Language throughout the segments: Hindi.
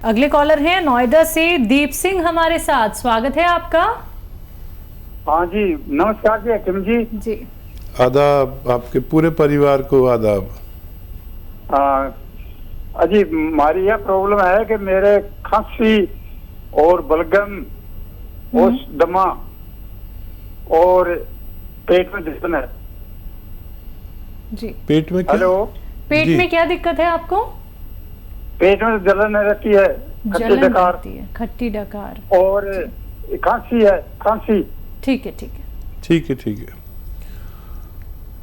अगले कॉलर हैं नोएडा से दीप सिंह हमारे साथ। स्वागत है आपका। हाँ जी, नमस्कार जी हकीम जी। जी आदाब, आपके पूरे परिवार को आदाब। अजी हमारी यह प्रॉब्लम है कि मेरे खांसी और बलगम और दमा और पेट में जलन है। जी पेट में क्या? हेलो, पेट जी। में क्या दिक्कत है आपको? पेट में जलन रहती है, खट्टी जलन डकार रहती है, खट्टी डकार। और खांसी है, खांसी। ठीक है ठीक है। ठीक है ठीक है।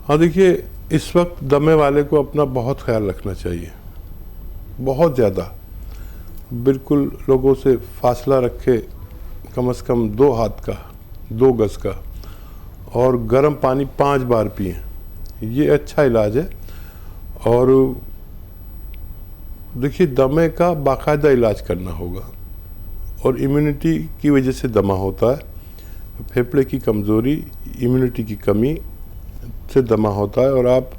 हाँ देखिए, इस वक्त दमे वाले को अपना बहुत ख्याल रखना चाहिए, बहुत ज़्यादा। बिल्कुल लोगों से फासला रखे, कम से कम 2 हाथ का, 2 गज का, और गर्म पानी 5 बार पिए। ये अच्छा इलाज है। और देखिए, दमे का बाकायदा इलाज करना होगा, और इम्यूनिटी की वजह से दमा होता है। फेफड़े की कमज़ोरी, इम्यूनिटी की कमी से दमा होता है। और आप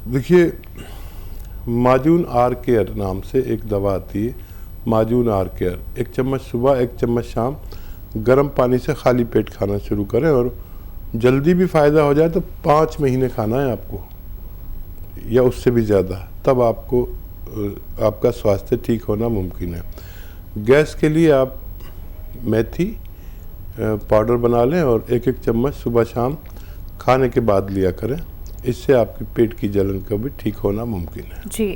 देखिए, माजून आर केयर नाम से एक दवा आती है, माजून आर केयर। 1 चम्मच सुबह, 1 चम्मच शाम, गर्म पानी से खाली पेट खाना शुरू करें। और जल्दी भी फ़ायदा हो जाए तो 5 महीने खाना है आपको, या उससे भी ज़्यादा, तब आपको आपका स्वास्थ्य ठीक होना मुमकिन है। गैस के लिए आप मेथी पाउडर बना लें और 1-1 चम्मच सुबह शाम खाने के बाद लिया करें। इससे आपके पेट की जलन का भी ठीक होना मुमकिन है। जी